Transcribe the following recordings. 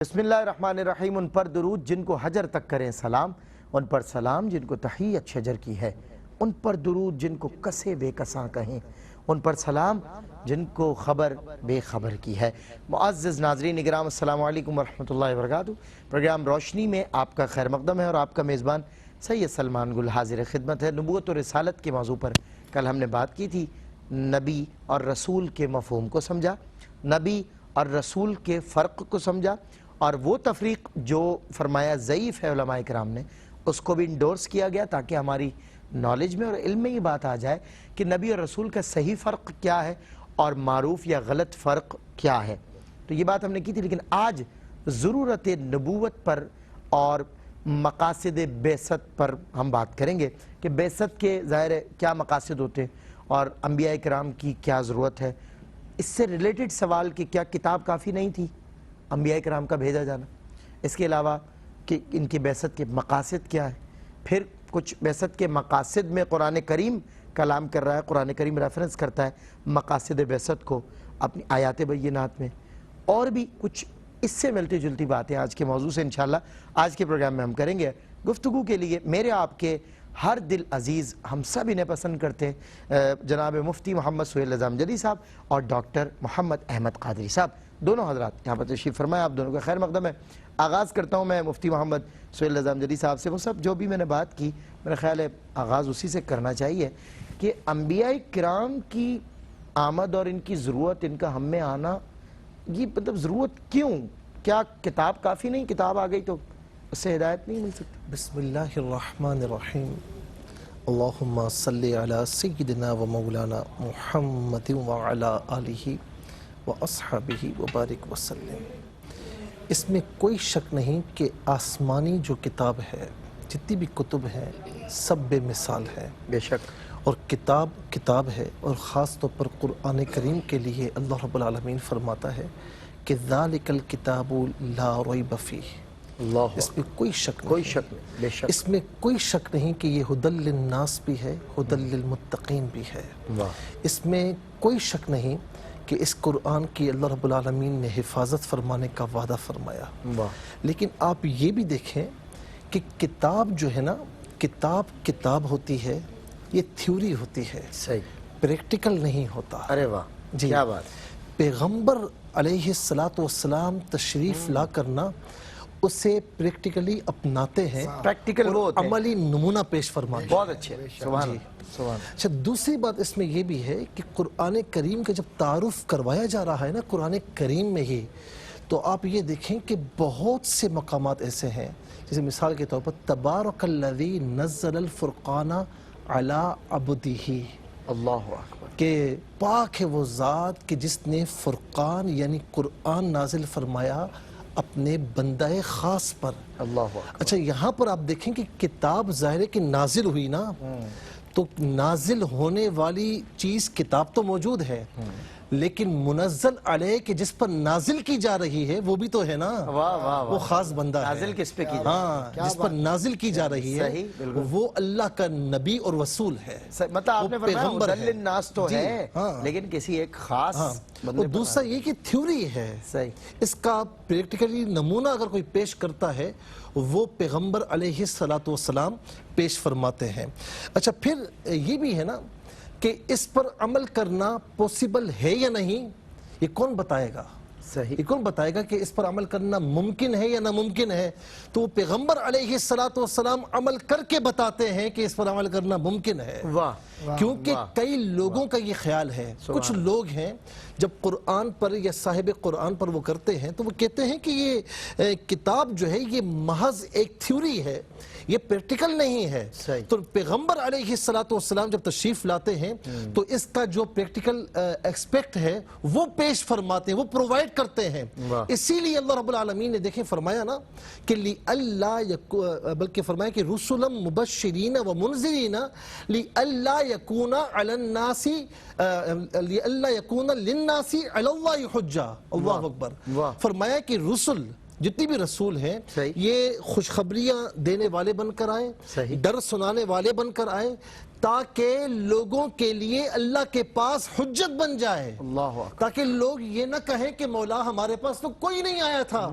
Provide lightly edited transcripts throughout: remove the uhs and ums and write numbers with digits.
بسم اللہ الرحمن الرحیم۔ ان پر درود جن کو حجر تک کریں سلام، ان پر سلام جن کو تحیت شجر کی ہے، ان پر درود جن کو کسے بے کساں کہیں، ان پر سلام جن کو خبر بے خبر کی ہے۔ معزز ناظرین اکرام، السلام علیکم ورحمۃ اللہ وبرکاتہ۔ پروگرام روشنی میں آپ کا خیر مقدم ہے اور آپ کا میزبان سید سلمان گل حاضر خدمت ہے۔ نبوت و رسالت کے موضوع پر کل ہم نے بات کی تھی، نبی اور رسول کے مفہوم کو سمجھا، نبی اور رسول کے فرق کو سمجھا، اور وہ تفریق جو فرمایا ضعیف ہے علماء کرام نے اس کو بھی انڈورس کیا گیا تاکہ ہماری نالج میں اور علم میں یہ بات آ جائے کہ نبی اور رسول کا صحیح فرق کیا ہے اور معروف یا غلط فرق کیا ہے۔ تو یہ بات ہم نے کی تھی، لیکن آج ضرورت نبوت پر اور مقاصد بعثت پر ہم بات کریں گے کہ بعثت کے ظاہر کیا مقاصد ہوتے ہیں اور انبیاء کرام کی کیا ضرورت ہے۔ اس سے ریلیٹڈ سوال کہ کیا کتاب کافی نہیں تھی انبیاء کرام کا بھیجا جانا، اس کے علاوہ کہ ان کی بعثت کے مقاصد کیا ہے، پھر کچھ بعثت کے مقاصد میں قرآن کریم کلام کر رہا ہے، قرآن کریم ریفرنس کرتا ہے مقاصد بعثت کو اپنی آیات بینات میں، اور بھی کچھ اس سے ملتی جلتی باتیں آج کے موضوع سے انشاءاللہ آج کے پروگرام میں ہم کریں گے۔ گفتگو کے لیے میرے آپ کے ہر دل عزیز ہم سب انہیں پسند کرتے ہیں، جناب مفتی محمد سہیل نظام جدی صاحب اور ڈاکٹر محمد احمد قادری صاحب، دونوں حضرات یہاں پر تشریف فرمائے، آپ دونوں کا خیر مقدم ہے۔ آغاز کرتا ہوں میں مفتی محمد سہیل نظام جدی صاحب سے۔ وہ سب جو بھی میں نے بات کی میرا خیال ہے آغاز اسی سے کرنا چاہیے کہ انبیاء کرام کی آمد اور ان کی ضرورت، ان کا ہم میں آنا، یہ مطلب ضرورت کیوں؟ کیا کتاب کافی نہیں؟ کتاب آ گئی تو اس سے ہدایت نہیں مل سکتی؟ بسم اللہ الرحمن الرحیم، اللہم صلی علی سیدنا و مولانا محمد وعلی آلہ و اصحابہ وبارک وسلم۔ اس میں کوئی شک نہیں کہ آسمانی جو کتاب ہے، جتنی بھی کتب ہیں سب بے مثال ہے، بے شک، اور کتاب کتاب ہے، اور خاص طور پر قرآن کریم کے لیے اللہ رب العالمین فرماتا ہے کہ ذالک الکتاب لا ریب فیہ، اللہ اس میں کوئی شک نہیں، کوئی شک نہیں، بے شک، اس میں کوئی شک نہیں کہ یہ ہدی للناس بھی ہے، ہدی للمتقین بھی ہے۔ واہ، اس میں کوئی شک نہیں کہ اس قرآن کی اللہ رب العالمین نے حفاظت فرمانے کا وعدہ فرمایا۔ واہ، لیکن آپ یہ بھی دیکھیں کہ کتاب جو ہے نا، کتاب ہوتی ہے، یہ تھیوری ہوتی ہے، صحیح، پریکٹیکل نہیں ہوتا۔ ارے واہ، جی، کیا بات، پیغمبر علیہ السلام تشریف لا کرنا اسے پریکٹیکلی اپناتے ہیں، پریکٹیکل وہ اور ہوتے ہیں، عملی نمونہ پیش فرماتے ہیں۔ بہت اچھے، سبحان اللہ، سبحان اللہ۔ اچھا، دوسری بات اس میں یہ بھی ہے کہ قرآن کریم کا جب تعارف کروایا جا رہا ہے نا قرآن کریم میں ہی، تو آپ یہ دیکھیں کہ بہت سے مقامات ایسے ہیں، جیسے مثال کے طور پر تبارک الذی نزل الفرقان علی عبدہ، اللہ اکبر، کہ پاک ہے وہ ذات کہ جس نے فرقان یعنی قرآن نازل فرمایا اپنے بندہ خاص پر۔ اللہ اکبر، اچھا، یہاں پر آپ دیکھیں کہ کتاب ظاہر ہے کہ نازل ہوئی نا، تو نازل ہونے والی چیز کتاب تو موجود ہے، لیکن منزل علیہ کہ جس پر نازل کی جا رہی ہے وہ بھی تو ہے نا، واہ واہ وہ خاص بندہ ہے۔ نازل کس پہ کی جائے؟ ہاں، جس پر نازل کی جا رہی ہے صحیح، بالکل، وہ اللہ کا نبی اور رسول ہے، مطلب آپ نے وہ فرمایا پیغمبر ہدی للناس تو جی، ہے، ہاں، لیکن کسی ایک خاص ہاں، بندے اور پر دوسرا یہ کہ تھیوری ہے، صحیح، اس کا پریکٹیکلی نمونہ اگر کوئی پیش کرتا ہے وہ پیغمبر علیہ السلام پیش فرماتے ہیں۔ اچھا، پھر یہ بھی ہے نا کہ اس پر عمل کرنا پوسیبل ہے یا نہیں، یہ کون بتائے گا؟ صحیح، یہ کون بتائے گا کہ اس پر عمل کرنا ممکن ہے یا ناممکن ہے؟ تو وہ پیغمبر علیہ السلام عمل کر کے بتاتے ہیں کہ اس پر عمل کرنا ممکن ہے، واہ، کیونکہ کئی لوگوں کا یہ خیال ہے، کچھ لوگ ہیں جب قرآن پر یا صاحب قرآن پر وہ کرتے ہیں تو وہ کہتے ہیں کہ یہ کتاب جو ہے یہ محض ایک تھیوری ہے، یہ پریکٹیکل نہیں ہے۔ صحیح، تو پیغمبر علیہ السلام جب تشریف لاتے ہیں تو اس کا جو پریکٹیکل ایکسپیکٹ ہے وہ پیش فرماتے ہیں، وہ پرووائڈ کرتے ہیں۔ اسی لیے اللہ رب العالمین نے دیکھیں فرمایا نا کہ بلکہ فرمایا کہ رسلا مبشرین و منذرین لئلا یکون علی الناس لئلا یکون للناس علی اللہ حجہ، اللہ اکبر، فرمایا کہ رسل جتنی بھی رسول ہیں یہ خوشخبریاں دینے والے بن کر آئے، ڈر سنانے والے بن کر آئے، تاکہ لوگوں کے لیے اللہ کے پاس حجت بن جائے، اللہ اکبر، تاکہ لوگ یہ نہ کہیں کہ مولا ہمارے پاس تو کوئی نہیں آیا تھا،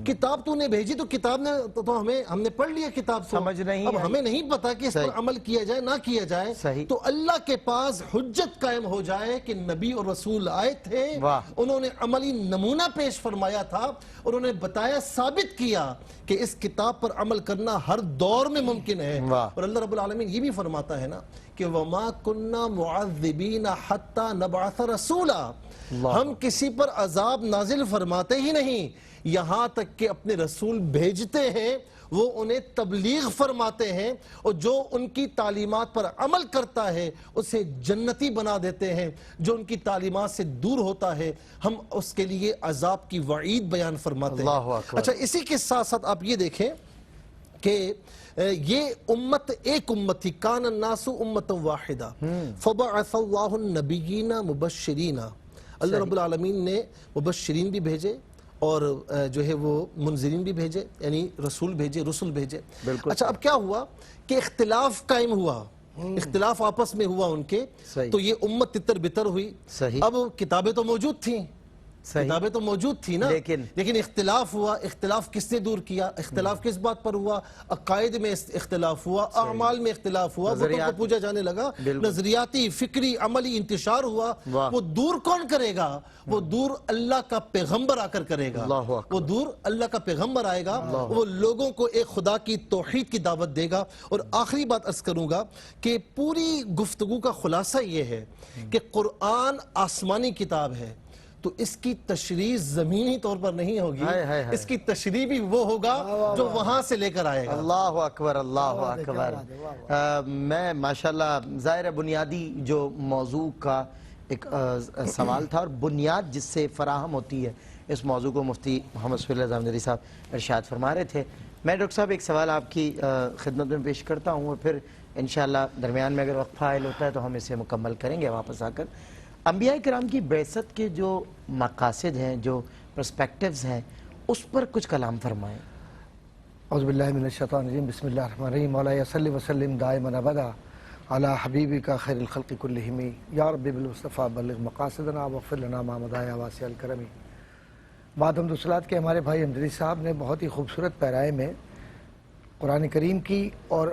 کتاب تو نے بھیجی تو کتاب نے تو ہم نے پڑھ لیا کتاب کو، سمجھ نہیں اب آئی۔ ہمیں نہیں پتا کہ اس پر عمل کیا جائے نہ کیا جائے، صحیح۔ تو اللہ کے پاس حجت قائم ہو جائے کہ نبی اور رسول آئے تھے، واہ۔ انہوں نے عملی نمونہ پیش فرمایا تھا، انہوں نے بتایا، ثابت کیا کہ اس کتاب پر عمل کرنا ہر دور میں ممکن ہے۔ واہ۔ اور اللہ رب العالمین یہ بھی فرماتا ہے نا کہ وَمَا كُنَّا مُعَذِّبِينَ حَتَّى نَبْعَثَ رَسُولًا، ہم کسی پر عذاب نازل فرماتے ہی نہیں یہاں تک کہ اپنے رسول بھیجتے ہیں، وہ انہیں تبلیغ فرماتے ہیں، اور جو ان کی تعلیمات پر عمل کرتا ہے اسے جنتی بنا دیتے ہیں، جو ان کی تعلیمات سے دور ہوتا ہے ہم اس کے لیے عذاب کی وعید بیان فرماتے ہیں۔ اللہ اکبر۔ اچھا، اسی کے ساتھ ساتھ آپ یہ دیکھیں کہ یہ امت ایک امت تھی، کان الناس امت واحدہ فبعث اللہ النبیین مبشرین، اللہ رب العالمین نے مبشرین بھی بھیجے اور جو ہے وہ منذرین بھی بھیجے، یعنی رسول بھیجے، رسل بھیجے۔ بالکل۔ اچھا، اب کیا ہوا کہ اختلاف قائم ہوا، اختلاف آپس میں ہوا ان کے، صحیح۔ تو یہ امت تتر بتر ہوئی۔ صحیح۔ اب کتابیں تو موجود تھیں، صحیح۔ کتابیں تو موجود تھی نا، لیکن اختلاف ہوا۔ اختلاف کس نے دور کیا؟ اختلاف کس بات پر ہوا؟ عقائد میں اختلاف ہوا، اعمال میں اختلاف ہوا، بتوں کو پوجا جانے لگا، نظریاتی، فکری، عملی انتشار ہوا۔ وہ دور کون کرے گا؟ وہ دور اللہ کا پیغمبر آ کر کرے گا، وہ دور اللہ کا پیغمبر آئے گا، وہ لوگوں کو ایک خدا کی توحید کی دعوت دے گا۔ اور آخری بات عرض کروں گا کہ پوری گفتگو کا خلاصہ یہ ہے کہ قرآن آسمانی کتاب ہے، تو اس کی تشریح زمینی طور پر نہیں ہوگی، اس کی تشریح بھی وہ ہوگا جو وہاں سے لے کر آئے گا۔ اللہ اکبر، اللہ اکبر۔ میں ماشاءاللہ ظاہر بنیادی جو موضوع کا ایک سوال تھا، اور بنیاد جس سے فراہم ہوتی ہے اس موضوع کو مفتی محمد صفی اللہ زامندری صاحب ارشاد فرما رہے تھے۔ میں ڈاکٹر صاحب ایک سوال آپ کی خدمت میں پیش کرتا ہوں، اور پھر انشاءاللہ درمیان میں اگر وقفہ حائل ہوتا ہے تو ہم اسے مکمل کریں گے واپس آ کر۔ انبیاء کرام کی بعثت کے جو مقاصد ہیں، جو پرسپیکٹیوز ہیں، اس پر کچھ کلام فرمائیں۔ اعوذ باللہ من الشیطان الرجیم، بسم اللہ الرحمن الرحیم، مولایا صلی وسلم دائما ابدا علی حبیبک خیر الخلق کلہم، یا رب بالمصطفیٰ بلغ مقاصدنا واغفر لنا ما مضی یا واسع الکرم۔ بعد حمد و صلوات کے ہمارے بھائی امجدی صاحب نے بہت ہی خوبصورت پیرائے میں قرآن کریم کی اور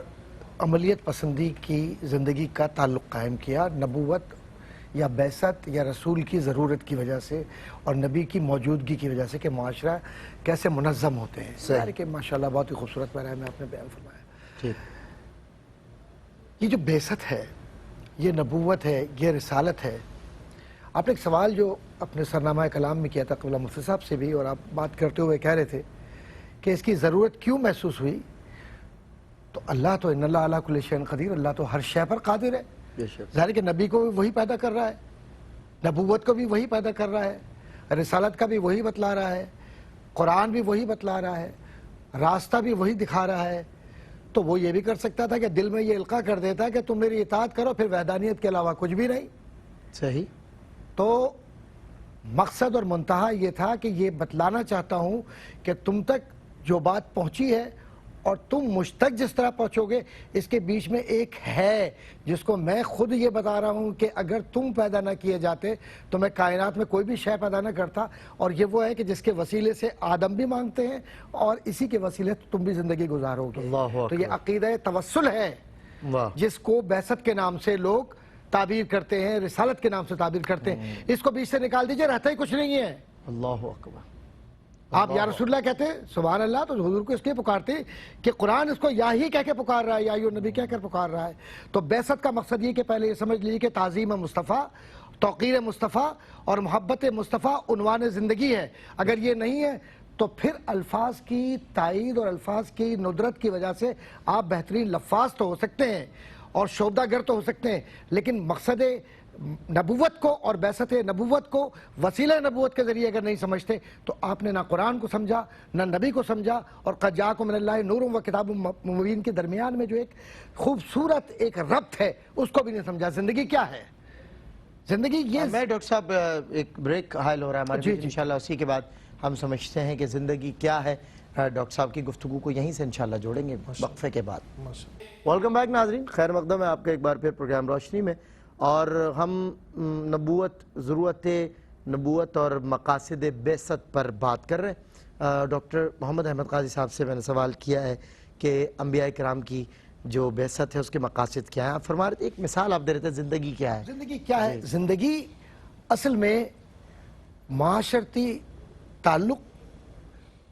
عملیت پسندی کی زندگی کا تعلق قائم کیا، نبوت یا بعثت یا رسول کی ضرورت کی وجہ سے اور نبی کی موجودگی کی وجہ سے کہ معاشرہ کیسے منظم ہوتے ہیں۔ صحیح۔ کہ ماشاءاللہ بہت ہی خوبصورت پیرائے میں آپ نے بیان فرمایا۔ ٹھیک۔ یہ جو بعثت ہے، یہ نبوت ہے، یہ رسالت ہے۔ آپ نے ایک سوال جو اپنے سرنامہ کلام میں کیا تھا قبلہ مفتی صاحب سے بھی، اور آپ بات کرتے ہوئے کہہ رہے تھے کہ اس کی ضرورت کیوں محسوس ہوئی، تو اللہ تو ان اللہ علی کل شیء قدیر، اللہ تو ہر شے پر قادر ہے۔ ظاہر کہ نبی کو بھی وہی پیدا کر رہا ہے، نبوت کو بھی وہی پیدا کر رہا ہے، رسالت کا بھی وہی بتلا رہا ہے، قرآن بھی وہی بتلا رہا ہے، راستہ بھی وہی دکھا رہا ہے۔ تو وہ یہ بھی کر سکتا تھا کہ دل میں یہ القاء کر دیتا کہ تم میری اطاعت کرو، پھر وحدانیت کے علاوہ کچھ بھی نہیں۔ صحیح۔ تو مقصد اور منتہا یہ تھا کہ یہ بتلانا چاہتا ہوں کہ تم تک جو بات پہنچی ہے اور تم مجھ تک جس طرح پہنچو گے، اس کے بیچ میں ایک ہے جس کو میں خود یہ بتا رہا ہوں کہ اگر تم پیدا نہ کیے جاتے تو میں کائنات میں کوئی بھی شے پیدا نہ کرتا، اور یہ وہ ہے کہ جس کے وسیلے سے آدم بھی مانگتے ہیں اور اسی کے وسیلے سے تم بھی زندگی گزارو گے۔ تو یہ عقیدہ توسل ہے جس کو بعثت کے نام سے لوگ تعبیر کرتے ہیں، رسالت کے نام سے تعبیر کرتے ہیں۔ اس کو بیچ سے نکال دیجئے، رہتا ہی کچھ نہیں ہے۔ اللہ اکبر۔ آپ یا رسول اللہ کہتے سبحان اللہ، تو حضور کو اس لیے پکارتے کہ قرآن اس کو یا ہی کہہ کے پکار رہا ہے، یا ایھا النبی کہہ کر پکار رہا ہے۔ تو بعثت کا مقصد یہ کہ پہلے یہ سمجھ لیجیے کہ تعظیم مصطفیٰ، توقیر مصطفیٰ اور محبت مصطفیٰ عنوان زندگی ہے۔ اگر یہ نہیں ہے تو پھر الفاظ کی تائید اور الفاظ کی ندرت کی وجہ سے آپ بہترین لفاظ تو ہو سکتے ہیں اور شعبدہ گر تو ہو سکتے ہیں، لیکن مقصد نبوت کو اور بعثت نبوت کو وسیلہ نبوت کے ذریعے اگر نہیں سمجھتے تو آپ نے نہ قرآن کو سمجھا، نہ نبی کو سمجھا، اور قد جاءکم من اللہ نور و کتاب مبین کے درمیان میں جو ایک خوبصورت ایک ربط ہے اس کو بھی نہیں سمجھا۔ زندگی کیا ہے؟ زندگی یہ میں ڈاکٹر صاحب ایک بریک حائل ہو رہا ہے ہمارے بیچ، انشاءاللہ اسی کے بعد ہم سمجھتے ہیں کہ زندگی کیا ہے۔ ڈاکٹر صاحب کی گفتگو کو یہیں سے انشاءاللہ جوڑیں گے وقفے کے بعد۔ ویلکم بیک ناظرین، خیر مقدم ہے آپ کا ایک بار پھر پروگرام روشنی میں، اور ہم نبوت، ضرورت نبوت اور مقاصد بعثت پر بات کر رہے ہیں۔ ڈاکٹر محمد احمد قاضی صاحب سے میں نے سوال کیا ہے کہ انبیاء کرام کی جو بعثت ہے اس کے مقاصد کیا ہیں۔ آپ فرما رہے تھے، ایک مثال آپ دے رہے تھے، زندگی کیا ہے؟ زندگی کیا ہے؟ زندگی اصل میں معاشرتی تعلق،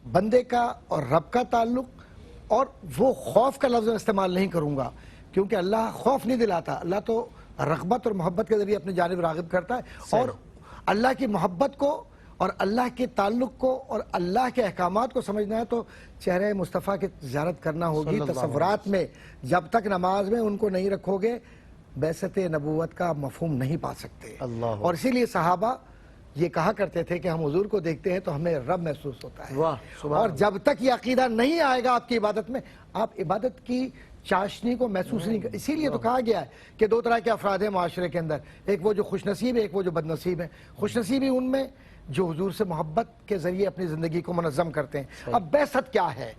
بندے کا اور رب کا تعلق، اور وہ خوف کا لفظ میں استعمال نہیں کروں گا کیونکہ اللہ خوف نہیں دلاتا، اللہ تو رغبت اور محبت کے ذریعے اپنی جانب راغب کرتا ہے، اور اللہ کی محبت کو اور اللہ کے تعلق کو اور اللہ کے احکامات کو سمجھنا ہے تو چہرہ مصطفیٰ کی زیارت کرنا ہوگی۔ تصورات میں جب تک نماز میں ان کو نہیں رکھو گے بعثت نبوت کا مفہوم نہیں پا سکتے۔ اور اسی لیے صحابہ یہ کہا کرتے تھے کہ ہم حضور کو دیکھتے ہیں تو ہمیں رب محسوس ہوتا ہے، اور جب تک یہ عقیدہ نہیں آئے گا آپ کی عبادت میں، آپ عبادت کی چاشنی کو محسوس نہیں کر۔ اسی لیے تو کہا گیا ہے کہ دو طرح کے افراد ہیں معاشرے کے اندر، ایک وہ جو خوش نصیب ہے، ایک وہ جو بد نصیب ہے۔ خوش نصیبی ان میں جو حضور سے محبت کے ذریعے اپنی زندگی کو منظم کرتے ہیں۔ اب بعثت کیا ہے؟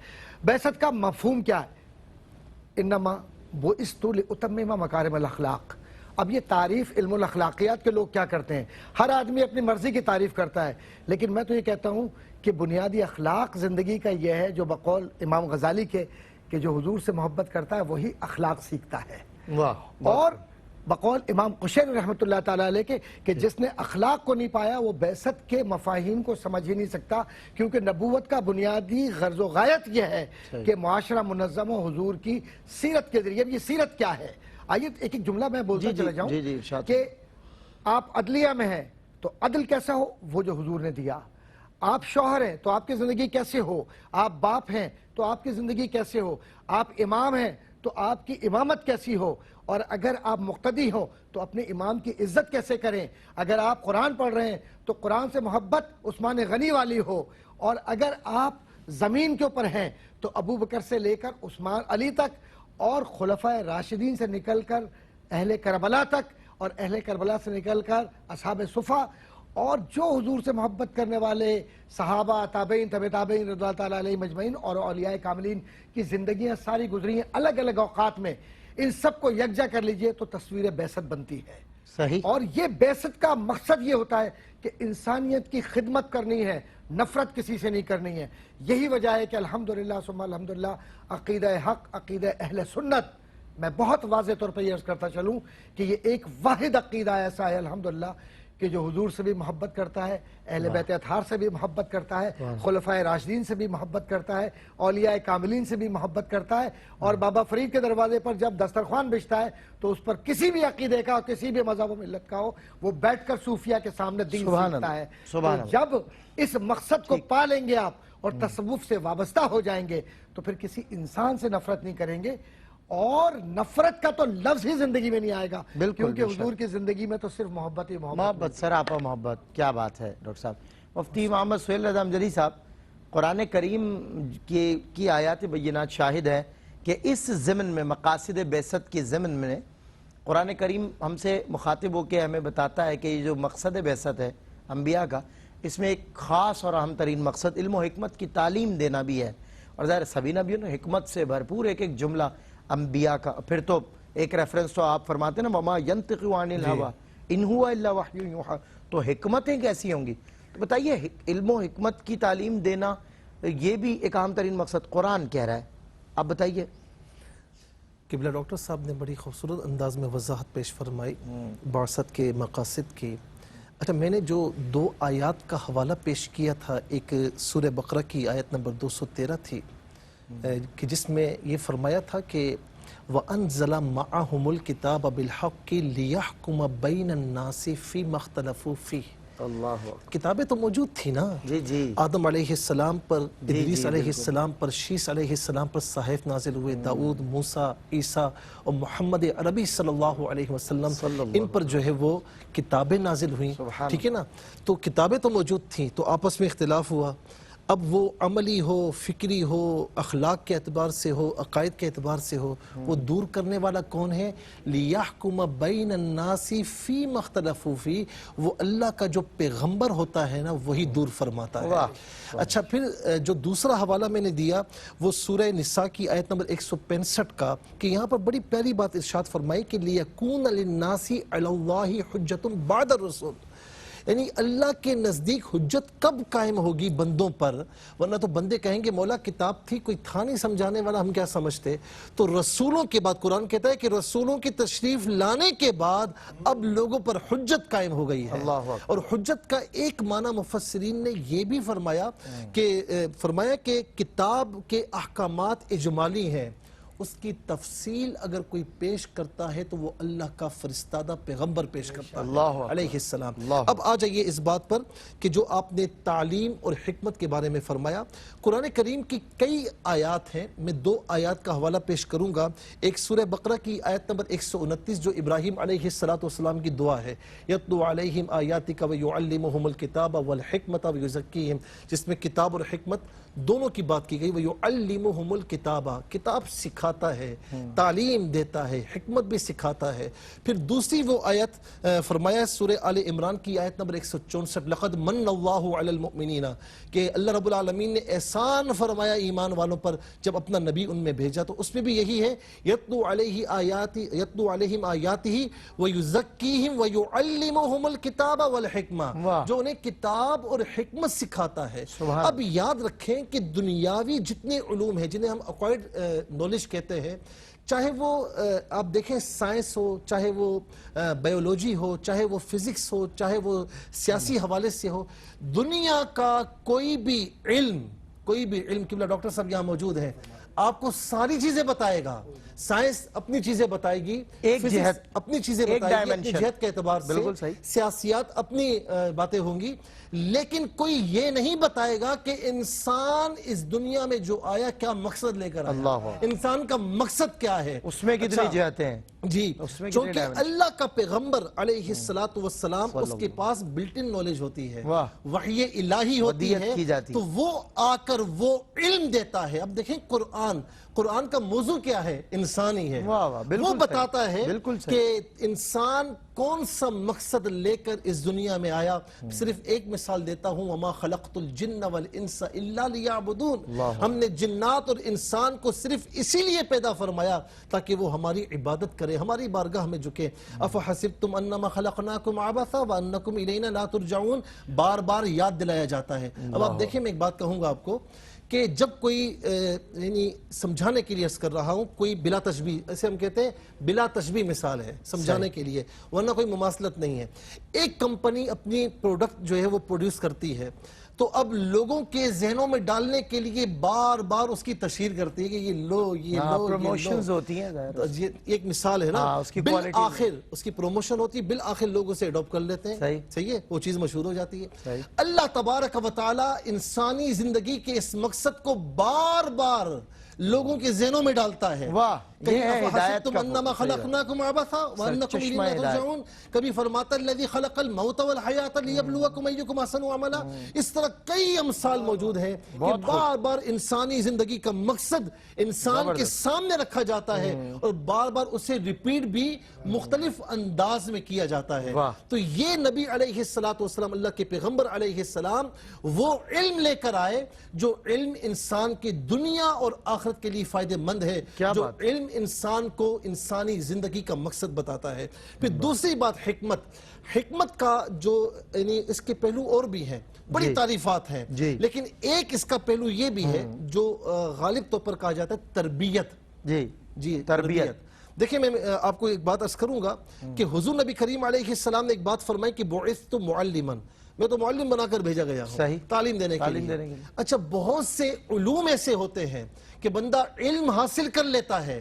بعثت کا مفہوم کیا ہے؟ انما بعثت لاتمم مکارم الاخلاق۔ اب یہ تعریف علم الاخلاقیات کے لوگ کیا کرتے ہیں، ہر آدمی اپنی مرضی کی تعریف کرتا ہے، لیکن میں تو یہ کہتا ہوں کہ بنیادی اخلاق زندگی کا یہ ہے جو بقول امام غزالی کے کہ جو حضور سے محبت کرتا ہے وہی اخلاق سیکھتا ہے، اور بقول امام قشیری رحمۃ اللہ تعالیٰ علیہ کے کہ جس نے اخلاق کو نہیں پایا وہ بعثت کے مفاہیم کو سمجھ ہی نہیں سکتا، کیونکہ نبوت کا بنیادی غرض و غایت یہ ہے کہ معاشرہ منظم و حضور کی سیرت کے ذریعے۔ یہ سیرت کیا ہے؟ آئیے ایک ایک جملہ میں بولتا چلا جاؤں کہ آپ عدلیہ میں ہیں تو عدل کیسا ہو؟ وہ جو حضور نے دیا۔ آپ شوہر ہیں تو آپ کی زندگی کیسے ہو؟ آپ باپ ہیں تو آپ کی زندگی کیسے ہو؟ آپ امام ہیں تو آپ کی امامت کیسی ہو؟ اور اگر آپ مقتدی ہو تو اپنے امام کی عزت کیسے کریں؟ اگر آپ قرآن پڑھ رہے ہیں تو قرآن سے محبت عثمان غنی والی ہو، اور اگر آپ زمین کے اوپر ہیں تو ابو بکر سے لے کر عثمان علی تک، اور خلفائے راشدین سے نکل کر اہل کربلا تک، اور اہل کربلا سے نکل کر اصحاب صفا، اور جو حضور سے محبت کرنے والے صحابہ، تابعین، تبع تابعین رضوان اللہ تعالیٰ علیہ مجمعین، اور اولیاء کاملین کی زندگیاں ساری گزری ہیں الگ الگ اوقات میں، ان سب کو یکجا کر لیجئے تو تصویر بعثت بنتی ہے۔ صحیح۔ اور یہ بعثت کا مقصد یہ ہوتا ہے کہ انسانیت کی خدمت کرنی ہے، نفرت کسی سے نہیں کرنی ہے۔ یہی وجہ ہے کہ الحمدللہ ثم الحمدللہ عقیدہ حق، عقیدہ اہل سنت، میں بہت واضح طور پر یہ عرض کرتا چلوں کہ یہ ایک واحد عقیدہ ایسا ہے الحمدللہ کہ جو حضور سے بھی محبت کرتا ہے، اہل بیت اطہار سے بھی محبت کرتا ہے، خلفائے راشدین سے بھی محبت کرتا ہے، اولیاء کاملین سے بھی محبت کرتا ہے، اور بابا فرید کے دروازے پر جب دسترخوان بچتا ہے تو اس پر کسی بھی عقیدے کا، کسی بھی مذہب و ملت کا ہو، وہ بیٹھ کر صوفیہ کے سامنے دین سیکھتا ہے۔ تو جب اس مقصد کو پا لیں گے آپ اور تصوف سے وابستہ ہو جائیں گے تو پھر کسی انسان سے نفرت نہیں کریں گے، اور نفرت کا تو لفظ ہی زندگی میں نہیں آئے گا، کیونکہ حضور کی زندگی میں تو صرف محبت ہی محبت، سراپا محبت۔ کیا بات ہے ڈاکٹر صاحب۔ مفتی محمد سہیل رضا امجدی صاحب، قرآن کریم کی آیات بینات شاہد ہے کہ اس ضمن میں، مقاصد بعثت کی ضمن میں، قرآن کریم ہم سے مخاطب ہو کے ہمیں بتاتا ہے کہ یہ جو مقصد بعثت ہے انبیاء کا، اس میں ایک خاص اور اہم ترین مقصد علم و حکمت کی تعلیم دینا بھی ہے، اور ظاہر سبھی نبیوں نے حکمت سے بھرپور ایک ایک جملہ انبیاء کا۔ پھر تو ایک ریفرنس تو آپ فرماتے ہیں نا وما ینطق عن الہوی ان هو الا وحی یوحی، تو حکمتیں کیسی ہوں گی؟ تو بتائیے علم و حکمت کی تعلیم دینا یہ بھی ایک اہم ترین مقصد قرآن کہہ رہا ہے، آپ بتائیے۔ قبلہ ڈاکٹر صاحب نے بڑی خوبصورت انداز میں وضاحت پیش فرمائی بعثت کے مقاصد کی۔ اچھا، میں نے جو دو آیات کا حوالہ پیش کیا تھا، ایک سورہ بقرہ کی آیت نمبر 213 تھی کہ جس میں یہ فرمایا تھا کہ وَأَنزَلَ مَعَهُمُ الْكِتَابَ بِالْحَقِّ لِيَحْكُمَ بَيْنَ النَّاسِ فِيمَا اخْتَلَفُوا فِيهِ۔ کتابیں تو موجود تھی نا، آدم علیہ السلام پر، ادریس علیہ السلام پر، شیس علیہ السلام پر صحائف نازل ہوئے، داؤد، موسیٰ، عیسیٰ اور محمد عربی صلی اللہ علیہ وسلم، ان پر جو ہے وہ کتابیں نازل ہوئیں، ٹھیک ہے نا؟ تو کتابیں تو موجود تھیں، تو آپس میں اختلاف ہوا۔ اب وہ عملی ہو، فکری ہو، اخلاق کے اعتبار سے ہو، عقائد کے اعتبار سے ہو، وہ دور کرنے والا کون ہے؟ لِيَحْكُمَ بَيْنَ النَّاسِ فِي مَا اخْتَلَفُوا فِيهِ، وہ اللہ کا جو پیغمبر ہوتا ہے نا وہی دور فرماتا ہے۔ اچھا پھر جو دوسرا حوالہ میں نے دیا وہ سورہ نساء کی آیت نمبر 165 کا، کہ یہاں پر بڑی پیاری بات ارشاد فرمائی کہ لِيَكُونَ لِلنَّاسِ عَلَى اللَّهِ حُجَّةٌ بَعْدَ الرُّسُلِ، یعنی اللہ کے نزدیک حجت کب قائم ہوگی بندوں پر؟ ورنہ تو بندے کہیں گے مولا کتاب تھی، کوئی تھا نہیں سمجھانے والا، ہم کیا سمجھتے؟ تو رسولوں کے بعد قرآن کہتا ہے کہ رسولوں کی تشریف لانے کے بعد اب لوگوں پر حجت قائم ہو گئی ہے۔ اور حجت کا ایک معنی مفسرین نے یہ بھی فرمایا کہ کتاب کے احکامات اجمالی ہیں، اس کی تفصیل اگر کوئی پیش کرتا ہے تو وہ اللہ کا فرستادہ پیغمبر پیش کرتا ہے علیہ السلام۔ اب آ جائیے اس بات پر کہ جو آپ نے تعلیم اور حکمت کے بارے میں فرمایا، قرآن کریم کی کئی آیات ہیں، میں 2 آیات کا حوالہ پیش کروں گا۔ ایک سورہ بقرہ کی آیت نمبر 129 جو ابراہیم علیہ السلام کی دعا ہے، یتلو علیہم آیاتک ویعلمہم الکتاب والحکمت ویزکیہم، جس میں کتاب اور حکمت دونوں کی بات کی گئی۔ ویعلمہم الکتاب، کتاب سکھاتا ہے، تعلیم دیتا ہے، حکمت بھی سکھاتا ہے۔ پھر دوسری وہ آیت فرمایا سورہ آل عمران کی آیت نمبر 164، لقد من اللہ علی المؤمنین، کہ اللہ رب العالمین نے احسان فرمایا ایمان والوں پر جب اپنا نبی ان میں بھیجا، تو اس میں بھی یہی ہے یتلو علیہم آیاتہ ویزکیہم ویعلمہم الکتاب والحکمہ، جو انہیں کتاب اور حکمت سکھاتا ہے۔ اب یاد رکھیں کہ دنیاوی جتنے علوم ہیں جنہیں ہم اکوائرڈ نالج کہتے ہیں، چاہے وہ آپ دیکھیں سائنس ہو، چاہے وہ بائیولوجی ہو، چاہے وہ فزکس ہو، چاہے وہ سیاسی حوالے سے ہو، دنیا کا کوئی بھی علم قبلہ ڈاکٹر صاحب یہاں موجود ہیں، آپ کو ساری چیزیں بتائے گا۔ سائنس اپنی چیزیں بتائے گی، ایک جہت، اپنی چیزیں بتائے گی اپنی جہت کے اعتبار سے، سیاسیات اپنی باتیں ہوں گی، لیکن کوئی یہ نہیں بتائے گا کہ انسان اس دنیا میں جو آیا کیا مقصد لے کر آیا، انسان کا مقصد کیا ہے، اس میں کتنی جہتیں ہیں جی، چونکہ اللہ کا پیغمبر علیہ السلام اس کے پاس بلٹ ان نالج ہوتی ہے، وحی الہی ہوتی ہے، تو وہ آ کر وہ علم دیتا ہے۔ اب دیکھیں قرآن کا موضوع کیا ہے؟ انسان ہی ہے، وہ بتاتا ہے کہ انسان کون سا مقصد لے کر اس دنیا میں آیا۔ صرف ایک مثال دیتا ہوں، وما خلقت الجن والانس الا لیعبدون، ہم نے جنات اور انسان کو صرف اسی لیے پیدا فرمایا تاکہ وہ ہماری عبادت کرے، ہماری بارگاہ میں جھکے۔ افحسبتم انما خلقناکم عبثا وانکم الینا لا ترجعون، بار بار یاد دلایا جاتا ہے۔ اب آپ دیکھیں، میں ایک بات کہوں گا آپ کو کہ جب کوئی یعنی سمجھانے کے لیے عرض کر رہا ہوں، کوئی بلا تشبیہ، ایسے ہم کہتے ہیں بلا تشبیہ مثال ہے سمجھانے کے لیے، ورنہ کوئی مماثلت نہیں ہے۔ ایک کمپنی اپنی پروڈکٹ جو ہے وہ پروڈیوس کرتی ہے، تو اب لوگوں کے ذہنوں میں ڈالنے کے لیے بار بار اس کی تشہیر کرتی ہے کہ یہ لو، یہ لو، پروموشنز ہوتی ہیں، یہ ایک مثال ہے نا، بالآخر اس کی پروموشن ہوتی ہے، بالآخر لوگ اسے اڈاپٹ کر لیتے ہیں، صحیح ہے، وہ چیز مشہور ہو جاتی ہے۔ اللہ تبارک و تعالی انسانی زندگی کے اس مقصد کو بار بار لوگوں کے ذہنوں میں ڈالتا ہے۔ یہ ہے ہدایت کا انما خلقناکم عبثا وانکم الینا ترجعون، کبھی فرماتا الذی خلق الموت والحیات لیبلوکم ایکم احسن عملا۔ اس طرح کئی امثال موجود ہیں کہ بار بار انسانی زندگی کا مقصد انسان کے سامنے رکھا جاتا ہے اور بار بار اسے ریپیٹ بھی مختلف انداز میں کیا جاتا ہے۔ تو یہ نبی علیہ السلام، اللہ کے پیغمبر علیہ السلام، وہ علم لے کر آئے جو علم انسان کی دنیا اور آخرت کے لیے فائدہ مند ہے، جو علم انسان کو انسانی زندگی کا مقصد بتاتا ہے۔ پھر دوسری بات حکمت کا جو یعنی اس کے پہلو اور بھی ہیں، بڑی تعریفات ہیں، لیکن ایک اس کا پہلو یہ بھی ہے جو غالب طور پر کہا جاتا ہے تربیت۔ جی، تربیت۔ دیکھیں، میں آپ کو ایک بات عرض کروں گا کہ حضور نبی کریم علیہ السلام نے ایک بات فرمائی کہ بعثت معلما، میں تو معلم بنا کر بھیجا گیا ہوں تعلیم دینے کے لیے۔ اچھا، بہت سے علوم ایسے ہوتے ہیں کہ بندہ علم حاصل کر لیتا ہے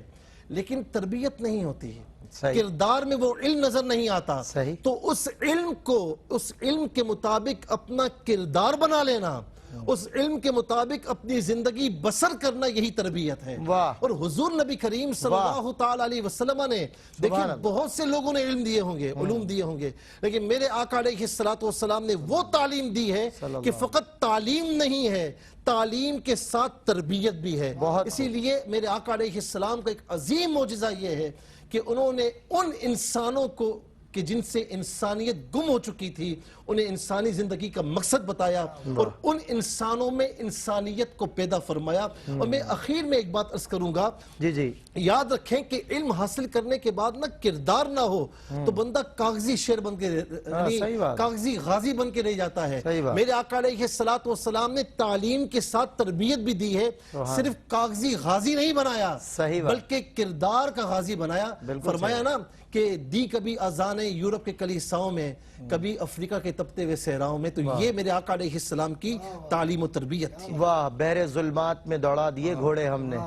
لیکن تربیت نہیں ہوتی ہے، کردار میں وہ علم نظر نہیں آتا، تو اس علم کے مطابق اپنا کردار بنا لینا، اس علم کے مطابق اپنی زندگی بسر کرنا، یہی تربیت ہے۔ اور حضور نبی کریم صلی اللہ تعالی علیہ وسلم نے دیکھیں بہت سے لوگوں نے علم دیے ہوں گے، علوم دیے ہوں گے، لیکن میرے آقا علیہ السلام نے وہ تعلیم دی ہے کہ فقط تعلیم نہیں ہے، تعلیم کے ساتھ تربیت بھی ہے. اسی لیے میرے آقا علیہ السلام کا ایک عظیم معجزہ یہ ہے کہ انہوں نے ان انسانوں کو کہ جن سے انسانیت گم ہو چکی تھی انہیں انسانی زندگی کا مقصد بتایا اور ان انسانوں میں انسانیت کو پیدا فرمایا. اور میں اخیر میں ایک بات عرض کروں گا, جی یاد رکھیں کہ علم حاصل کرنے کے بعد نہ کردار نہ ہو تو بندہ کاغذی شیر بن کے کاغذی غازی بن کے رہ جاتا ہے. میرے آقا علیہ السلام نے تعلیم کے ساتھ تربیت بھی دی ہے, صرف کاغذی غازی نہیں بنایا بلکہ کردار کا غازی بنایا. فرمایا نا کہ دی کبھی اذان یورپ کے کلیساؤں میں, کبھی افریقہ کے تپتے ہوئے صحراؤں میں. تو یہ میرے آقا علیہ السلام کی تعلیم و تربیت تھی. واہ, بحر ظلمات میں دوڑا دیے گھوڑے ہم نے,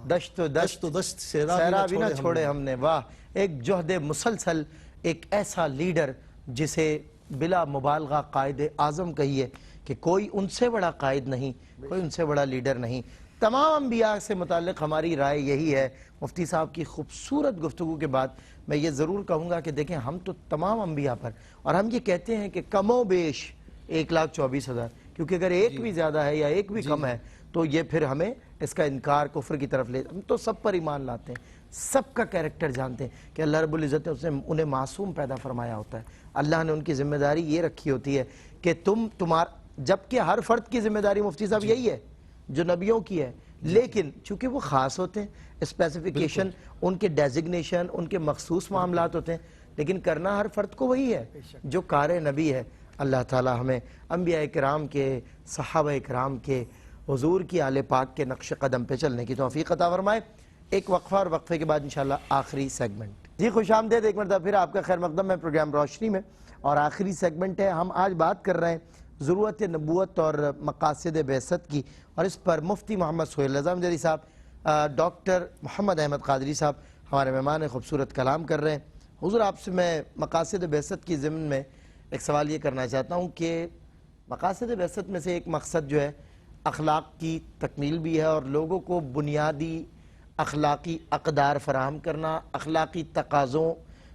دشت و دشت صحرا بھی نہ چھوڑے ہم نے. واہ, ایک جہد مسلسل, ایک ایسا لیڈر جسے بلا مبالغہ قائد اعظم کہیے کہ کوئی ان سے بڑا قائد نہیں, کوئی ان سے بڑا لیڈر نہیں. تمام انبیاء سے متعلق ہماری رائے یہی ہے. مفتی صاحب کی خوبصورت گفتگو کے بعد میں یہ ضرور کہوں گا کہ دیکھیں, ہم تو تمام انبیاء پر, اور ہم یہ کہتے ہیں کہ کم و بیش 1,24,000, کیونکہ اگر ایک بھی زیادہ ہے یا ایک بھی کم ہے تو یہ پھر ہمیں اس کا انکار کفر کی طرف لے. ہم تو سب پر ایمان لاتے ہیں, سب کا کیریکٹر جانتے ہیں کہ اللہ رب العزت نے انہیں معصوم پیدا فرمایا ہوتا ہے. اللہ نے ان کی ذمہ داری یہ رکھی ہوتی ہے کہ جبکہ ہر فرد کی ذمہ داری مفتی صاحب یہی ہے جو نبیوں کی ہے, لیکن چونکہ وہ خاص ہوتے ہیں, اسپیسیفیکیشن ان کے ڈیزگنیشن ان کے مخصوص معاملات ہوتے ہیں, لیکن کرنا ہر فرد کو وہی ہے جو کار نبی ہے. اللہ تعالی ہمیں انبیاء کرام کے, صحابہ کرام کے, حضور کی آل پاک کے نقش قدم پہ چلنے کی توفیق عطا فرمائے. ایک وقفہ, اور وقفے کے بعد انشاءاللہ آخری سیگمنٹ. جی خوش آمدید ایک مرتبہ پھر آپ کا خیر مقدم ہے پروگرام روشنی میں, اور آخری سیگمنٹ ہے. ہم آج بات کر رہے ہیں ضرورت نبوت اور مقاصد بعثت کی, اور اس پر مفتی محمد سہیل رضا امجدی صاحب, ڈاکٹر محمد احمد قادری صاحب ہمارے مہمان خوبصورت کلام کر رہے ہیں. حضور, آپ سے میں مقاصد بعثت کی ضمن میں ایک سوال یہ کرنا چاہتا ہوں کہ مقاصد بعثت میں سے ایک مقصد جو ہے اخلاق کی تکمیل بھی ہے, اور لوگوں کو بنیادی اخلاقی اقدار فراہم کرنا, اخلاقی تقاضوں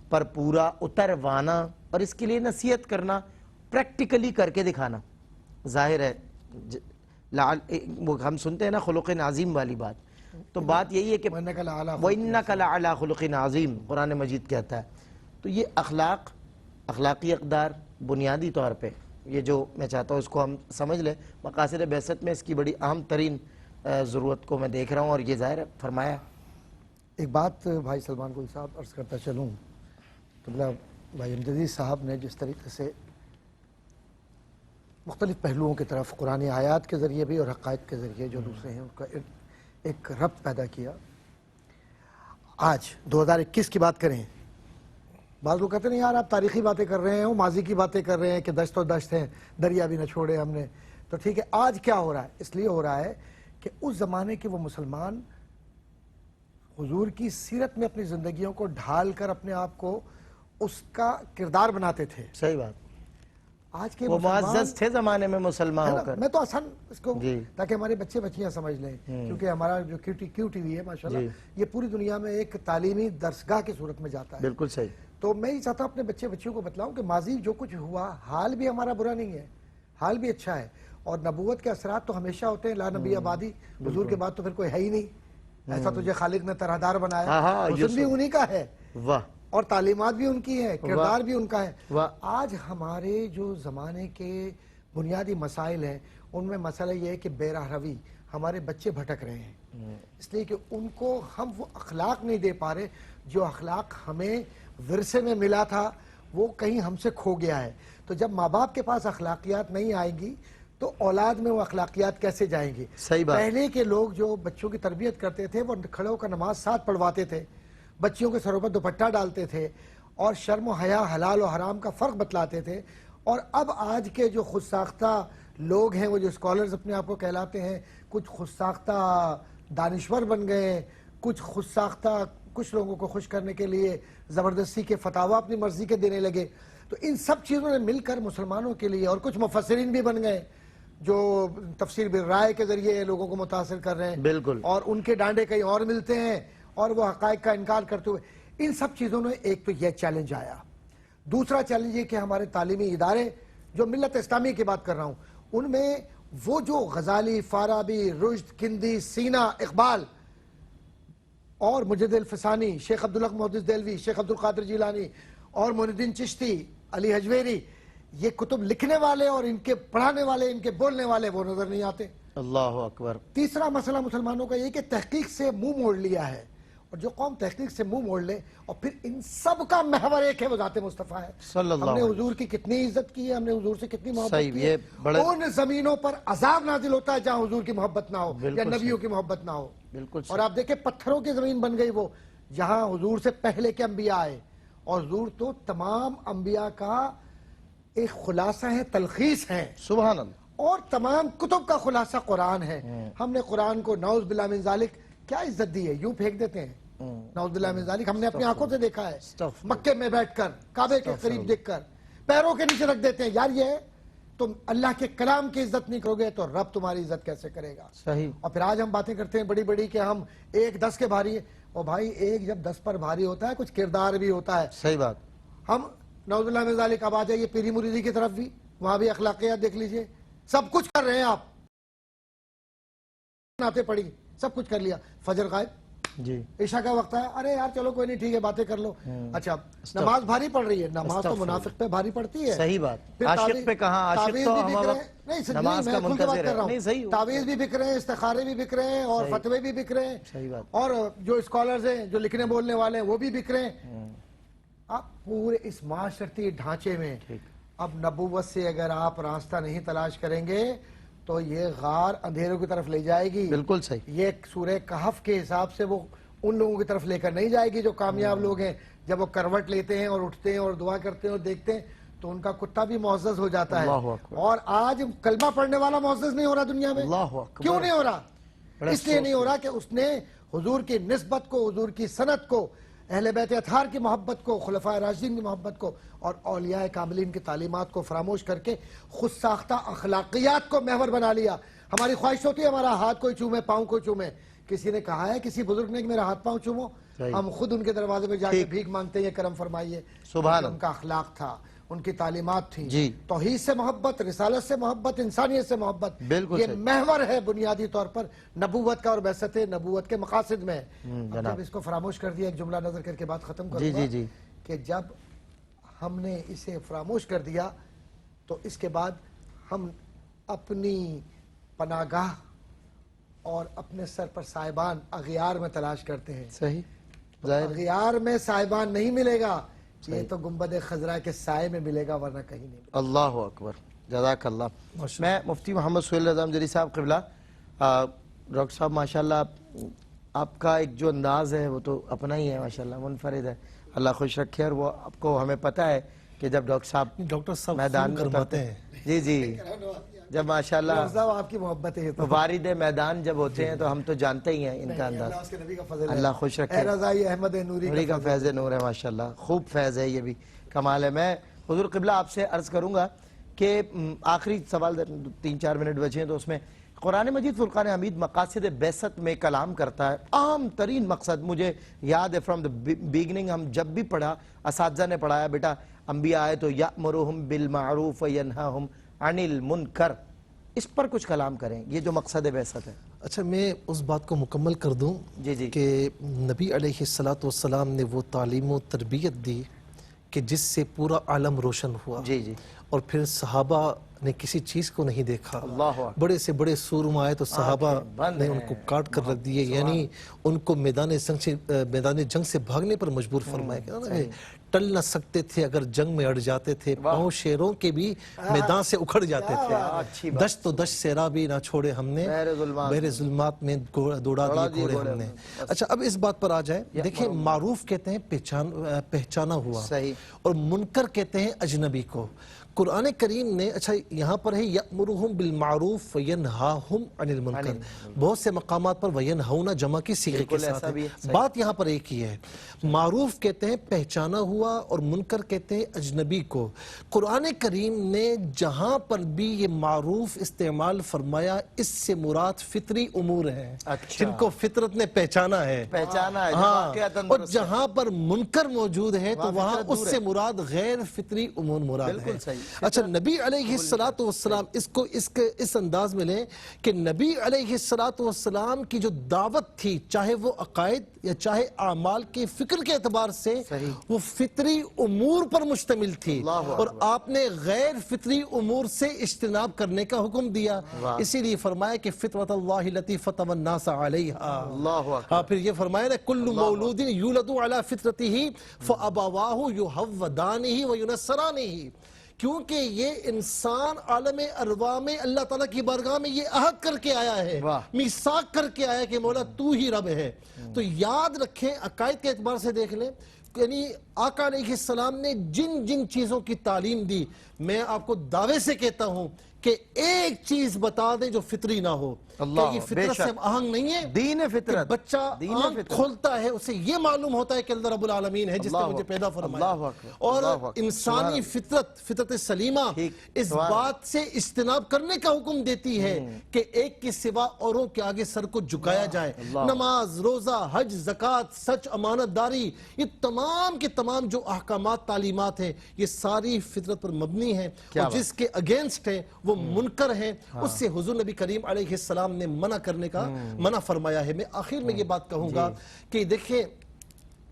پر پورا اتروانا, اور اس کے لیے نصیحت کرنا, پریکٹیکلی کر کے دکھانا. ظاہر ہے ہم سنتے ہیں نا خلق عظیم والی بات, تو بات یہی ہے کہ وَإِنَّكَ لَعَلَىٰ خُلُقٍ عَظِيمٍ قرآن مجید کہتا ہے. تو یہ اخلاقی اقدار بنیادی طور پہ, یہ جو میں چاہتا ہوں اس کو ہم سمجھ لیں. مقاصد بعثت میں اس کی بڑی اہم ترین ضرورت کو میں دیکھ رہا ہوں, اور یہ ظاہر ہے فرمایا. ایک بات بھائی سلمان گل صاحب عرض کرتا چلوں, قبلہ بھائی امجدی صاحب نے جس طریقے سے مختلف پہلوؤں کی طرف قرآن آیات کے ذریعے بھی اور حقائق کے ذریعے جو دوسرے ہیں ان کا ایک ربط پیدا کیا. آج 2021 کی بات کریں, بعض لوگ کہتے ہیں یار آپ تاریخی باتیں کر رہے ہیں, وہ ماضی کی باتیں کر رہے ہیں کہ دشت و دشت ہیں, دریا بھی نہ چھوڑے ہم نے. تو ٹھیک ہے, آج کیا ہو رہا ہے؟ اس لیے ہو رہا ہے کہ اس زمانے کے وہ مسلمان حضور کی سیرت میں اپنی زندگیوں کو ڈھال کر اپنے آپ کو اس کا کردار بناتے تھے. صحیح بات. آج کے وہ معزز تھے زمانے میں مسلمان ہو کر. میں تو آسان اس کو تاکہ ہمارے بچے بچیاں سمجھ لیں, کیونکہ ہمارا جو کیو ٹی وی ہے ماشاءاللہ یہ پوری دنیا میں ایک تعلیمی درسگاہ کی صورت میں جاتا ہے. بالکل صحیح. تو میں یہ چاہتا ہوں اپنے بچے بچیوں کو بتلاؤں کہ ماضی جو کچھ ہوا, حال بھی ہمارا برا نہیں ہے, حال بھی اچھا ہے, اور نبوت کے اثرات تو ہمیشہ ہوتے ہیں. لا نبی آبادی, حضور کے بعد تو پھر کوئی ہے ہی نہیں, ایسا تجھے خالق نے طرحدار بنایا, حسن بھی انہی کا ہے. واہ. اور تعلیمات بھی ان کی ہیں, کردار بھی ان کا ہے. آج ہمارے جو زمانے کے بنیادی مسائل ہیں ان میں مسئلہ یہ ہے کہ بے راہ روی, ہمارے بچے بھٹک رہے ہیں, اس لیے کہ ان کو ہم وہ اخلاق نہیں دے پا رہے جو اخلاق ہمیں ورثے میں ملا تھا, وہ کہیں ہم سے کھو گیا ہے. تو جب ماں باپ کے پاس اخلاقیات نہیں آئیں گی تو اولاد میں وہ اخلاقیات کیسے جائیں گی؟ پہلے کے لوگ جو بچوں کی تربیت کرتے تھے وہ کھڑے ہو کر نماز ساتھ پڑھواتے تھے, بچیوں کے سروں پر دوپٹہ ڈالتے تھے, اور شرم و حیا, حلال و حرام کا فرق بتلاتے تھے. اور اب آج کے جو خود ساختہ لوگ ہیں, وہ جو اسکالرز اپنے آپ کو کہلاتے ہیں, کچھ خود ساختہ دانشور بن گئے, کچھ خود ساختہ کچھ لوگوں کو خوش کرنے کے لیے زبردستی کے فتاوی اپنی مرضی کے دینے لگے. تو ان سب چیزوں نے مل کر مسلمانوں کے لیے, اور کچھ مفسرین بھی بن گئے جو تفسیر بالرائے کے ذریعے لوگوں کو متاثر کر رہے ہیں, بالکل, اور ان کے ڈانڈے کہیں اور ملتے ہیں اور وہ حقائق کا انکار کرتے ہوئے. ان سب چیزوں نے ایک تو یہ چیلنج آیا. دوسرا چیلنج یہ کہ ہمارے تعلیمی ادارے, جو ملت اسلامی کی بات کر رہا ہوں, ان میں وہ جو غزالی، فارابی، رشد، کندی، سینا، اقبال اور مجد الفسانی، شیخ عبدالحق محدث دہلوی، شیخ عبدالقادر جیلانی اور معین الدین چشتی، علی حجویری، یہ کتب لکھنے والے اور ان کے پڑھانے والے، ان کے بولنے والے وہ نظر نہیں آتے۔ اللہ اکبر۔ تیسرا مسئلہ مسلمانوں کا یہ کہ تحقیق سے منہ موڑ لیا ہے، اور جو قوم تحقیق سے منہ موڑ لے اور پھر ان سب کا محور ایک ہے، وہ ذات مصطفیٰ ہے۔ صلی اللہ ہم نے علیہ حضور کی کتنی عزت کی ہے، ہم نے حضور سے کتنی محبت صحیح، کی یہ ہے۔ بڑے- ان زمینوں پر عذاب نازل ہوتا ہے جہاں حضور کی محبت نہ ہو یا بالکل نبیوں کی محبت نہ ہو۔ بالکل اور آپ دیکھیں پتھروں کی زمین بن گئی وہ، جہاں حضور سے پہلے کے انبیاء آئے، اور حضور تو تمام انبیاء کا ایک خلاصہ ہے، تلخیص ہے، سبحان اللہ۔ اور تمام کتب کا خلاصہ قرآن ہے۔ ہم نے قرآن کو نعوذ باللہ من ذالک کیا عزت دی ہے، یوں پھینک دیتے ہیں۔ نعوذ باللہ من ذالک ہم نے اپنی آنکھوں سے دیکھا ہے، مکے میں بیٹھ کر، کعبے کے قریب دیکھ کر پیروں کے نیچے رکھ دیتے ہیں۔ یار یہ تم اللہ کے کلام کی عزت نہیں کرو گے تو رب تمہاری عزت کیسے کرے گا؟ صحیح۔ اور پھر آج ہم باتیں کرتے ہیں بڑی بڑی کہ ہم 1-10 کے بھاری ہیں، اور بھائی ایک جب 10 پر بھاری ہوتا ہے کچھ کردار بھی ہوتا ہے۔ صحیح بات۔ ہم نعوذ باللہ من ذالک اب آ جائیے پیری مریدی کی طرف بھی، وہاں بھی اخلاقیات دیکھ لیجئے، سب کچھ کر رہے ہیں آپ، نعتیں پڑھی، سب کچھ کر لیا، فجر غائب، جی عشاء کا وقت ہے، ارے یار چلو کوئی نہیں ٹھیک ہے باتیں کر لو۔ اچھا نماز بھاری پڑ رہی ہے، نماز تو منافق پہ بھاری پڑتی ہے۔ صحیح بات۔ پھر عاشق تعویذ- پہ کہاں، عاشق تعویذ تو بھی ہم بک رہے وقت ہیں۔ نہیں نماز میں کا کھل کے بات منتظر کر رہا ہے۔ نہیں صحیح ہوں، تعویذ بھی بک رہے ہیں، استخارے بھی بک رہے ہیں، اور فتوے بھی بک رہے ہیں، صحیح بات۔ اور جو اسکالرز ہیں جو لکھنے بولنے والے ہیں وہ بھی بک رہے ہیں۔ اب پورے اس معاشرتی ڈھانچے میں اب نبوت سے اگر آپ راستہ نہیں تلاش کریں گے تو یہ غار اندھیروں کی طرف لے جائے گی۔ بالکل صحیح۔ یہ سورہ کہف کے حساب سے وہ ان لوگوں کی طرف لے کر نہیں جائے گی جو کامیاب لوگ ہیں۔ جب وہ کروٹ لیتے ہیں اور اٹھتے ہیں اور دعا کرتے ہیں اور دیکھتے ہیں تو ان کا کتا بھی معزز ہو جاتا ہے۔ اللہ اکبر۔ اور آج کلمہ پڑھنے والا معزز نہیں ہو رہا دنیا میں۔ اللہ اکبر۔ کیوں نہیں ہو رہا؟ بڑا اس لیے نہیں ہو رہا کہ اس نے حضور کی نسبت کو، حضور کی سنت کو، اہل بیت اطہار کی محبت کو، خلفائے راشدین کی محبت کو اور اولیاء کاملین کی تعلیمات کو فراموش کر کے خود ساختہ اخلاقیات کو محور بنا لیا۔ ہماری خواہش ہوتی ہے ہمارا ہاتھ کوئی چومے، پاؤں کوئی چومے۔ کسی نے کہا ہے کسی بزرگ نے کہ میرا ہاتھ پاؤں چومو؟ ہم خود ان کے دروازے پہ جا کے بھیک مانگتے ہیں، کرم فرمائیے۔ سبحان ان کا اخلاق تھا، ان کی تعلیمات تھی، جی۔ توحید سے محبت، رسالت سے محبت، انسانیت سے محبت، بالکل یہ صحیح۔ محور ہے بنیادی طور پر نبوت کا اور بعثت نبوت کے مقاصد میں۔ اب جب اس کو فراموش کر دیا، ایک جملہ نظر کر کے بات ختم کروں گا جی۔ کہ جب ہم نے اسے فراموش کر دیا تو اس کے بعد ہم اپنی پناہ گاہ اور اپنے سر پر سائبان اغیار میں تلاش کرتے ہیں۔ صحیح۔ تو اغیار میں سائبان نہیں ملے گا، یہ تو گنبد خضرا کے سائے میں ملے گا، ورنہ کہیں نہیں ملے گا۔ اللہ اکبر، جزاک اللہ۔ میں مفتی محمد سہیل رضا امجدی صاحب قبلہ، ڈاکٹر صاحب ماشاءاللہ آپ کا ایک جو انداز ہے وہ تو اپنا ہی ہے، ماشاءاللہ منفرد ہے، اللہ خوش رکھے۔ اور وہ آپ کو ہمیں پتہ ہے کہ جب ڈاکٹر صاحب میدان میں اترتے ہیں، جی جب ماشاءاللہ آپ کی محبت ہے تو وارد میدان جب ہوتے ہیں تو ہم تو جانتے ہی ہیں ان کا انداز۔ اللہ اس کے نبی کا فضل ہے۔ اللہ خوش رکھے۔ رضائی احمد نوری نوری کا فیض نور ہے ماشاءاللہ، خوب فیض ہے، یہ بھی کمال ہے۔ میں حضور قبلہ آپ سے عرض کروں گا کہ آخری سوال 3-4 منٹ بچے ہیں تو اس میں قرآن مجید فرقان حمید مقاصد بعثت میں کلام کرتا ہے۔ عام ترین مقصد مجھے یاد ہے فرام دا بگننگ، ہم جب بھی پڑھا اساتذہ نے پڑھایا بیٹا انبیاء آئے تو یأمرہم بالمعروف وینہاہم عن المنکر، اس پر کچھ کلام کریں، یہ جو مقصد بعثت ہے۔ اچھا میں اس بات کو مکمل کر دوں جی کہ نبی علیہ السلام نے وہ تعلیم و تربیت دی کہ جس سے پورا عالم روشن ہوا، جی اور پھر صحابہ نے کسی چیز کو نہیں دیکھا، اللہ اکبر، بڑے سے بڑے سور آئے تو صحابہ نے ان کو کاٹ کر رکھ دیے، یعنی ان کو میدان جنگ سے بھاگنے پر مجبور فرمایا کہ ٹل نہ سکتے تھے، اگر جنگ میں اڑ جاتے تھے، پاؤں شیروں کے بھی میدان سے اکھڑ جاتے تھے، دشت و دشت سیرا بھی نہ چھوڑے ہم نے، بحر ظلمات میں دوڑا دیے گھوڑے ہم نے۔ اچھا اب اس بات پر آ جائے، دیکھیں معروف کہتے ہیں پہچانا ہوا، اور منکر کہتے ہیں اجنبی کو۔ قرآن کریم نے، اچھا یہاں پر ہے یأمرہم بالمعروف وینہاہم عن المنکر، بہت سے مقامات پر وینہونا جمع کی صیغے کے ساتھ ہے، بات یہاں پر ایک ہی ہے۔ معروف کہتے ہیں پہچانا ہوا اور منکر کہتے ہیں اجنبی کو۔ قرآن کریم نے جہاں پر بھی یہ معروف استعمال فرمایا اس سے مراد فطری امور ہیں جن کو فطرت نے پہچانا ہے، اور جہاں پر منکر موجود ہے تو وہاں اس سے مراد غیر فطری امور مراد ہے۔ اچھا نبی علیہ السلام اس انداز میں لیں کہ نبی علیہ السلام کی جو دعوت تھی چاہے وہ عقائد یا چاہے اعمال کے فکر کے اعتبار سے وہ فطری امور پر مشتمل تھی اور آپ نے غیر فطری امور سے اجتناب کرنے کا حکم دیا. اسی لیے فرمایا کہ فطرت اللہ التی فطر الناس علیہا. پھر یہ فرمایا نا کل مولود یولد علی فطرتہ فابواہ یحودانہ وینصرانہ. کیونکہ یہ انسان عالم ارواح میں اللہ تعالیٰ کی بارگاہ میں یہ عہد کر کے آیا ہے, میثاق کر کے آیا ہے کہ مولا تو ہی رب ہے. تو یاد رکھیں عقائد کے اعتبار سے دیکھ لیں, یعنی آقا علیہ السلام نے جن جن چیزوں کی تعلیم دی, میں آپ کو دعوے سے کہتا ہوں کہ ایک چیز بتا دیں جو فطری نہ ہو. کہ یہ فطرت سے آہنگ نہیں ہے. دین فطرت, بچہ آنکھ کھولتا ہے اسے یہ معلوم ہوتا ہے کہ اللہ رب العالمین ہے جس نے مجھے پیدا فرمایا. اور انسانی فطرت سلیمہ اس بات سے اجتناب کرنے کا حکم دیتی ہے کہ ایک کے سوا اوروں کے آگے سر کو جھکایا جائے. نماز, روزہ, حج, زکوٰۃ, سچ, امانت داری, یہ تمام کے تمام جو احکامات تعلیمات ہیں یہ ساری فطرت پر مبنی ہیں, اور جس کے اگینسٹ ہے وہ منکر ہیں, اس سے حضور نبی کریم علیہ السلام نے منع کرنے کا منع فرمایا ہے. میں آخر میں یہ بات کہوں گا کہ دیکھیں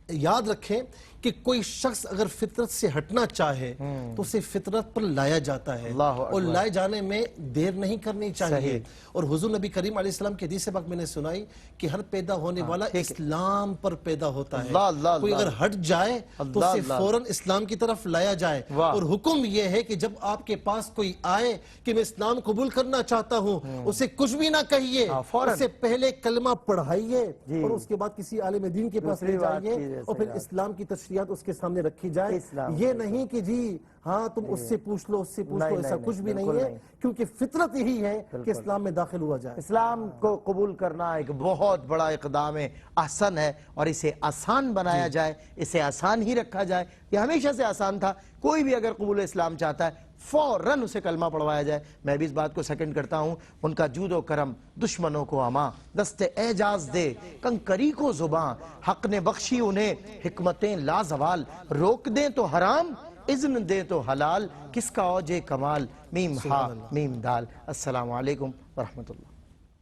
یاد رکھیں کہ کوئی شخص اگر فطرت سے ہٹنا چاہے تو اسے فطرت پر لایا جاتا ہے, اور لائے جانے میں دیر نہیں کرنی چاہیے. اور حضور نبی کریم علیہ السلام کی حدیث پاک میں نے سنائی کہ ہر پیدا ہونے والا اسلام پر پیدا ہوتا ہے. کوئی اگر ہٹ جائے تو اسے فوراً اسلام کی طرف لایا جائے. اور حکم یہ ہے کہ جب آپ کے پاس کوئی آئے کہ میں اسلام قبول کرنا چاہتا ہوں, اسے کچھ بھی نہ کہیے, اسے پہلے کلمہ پڑھائیے اور اس کے بعد کسی عالم دین کے پاس لے جائیے اور پھر اسلام کی تشریحات اس کے سامنے رکھی جائے. یہ نہیں کہ جی ہاں تم اس سے پوچھ لو, اس سے پوچھ لو, ایسا کچھ بھی نہیں ہے, کیونکہ فطرت یہی ہے کہ اسلام میں داخل ہوا جائے. اسلام کو قبول کرنا ایک بہت بڑا اقدام احسن ہے, اور اسے آسان بنایا جائے, اسے آسان ہی رکھا جائے. یہ ہمیشہ سے آسان تھا. کوئی بھی اگر قبول اسلام چاہتا ہے فوراً اسے کلمہ پڑھوایا جائے. میں بھی اس بات کو سیکنڈ کرتا ہوں. ان کا جود و کرم دشمنوں کو اما, دست اعجاز دے کنکری کو زباں, حق نے بخشی انہیں حکمتیں لازوال, روک دیں تو حرام اذن دیں تو حلال, کس کا اوج کمال میم ہا میم دال. السلام علیکم ورحمۃ اللہ.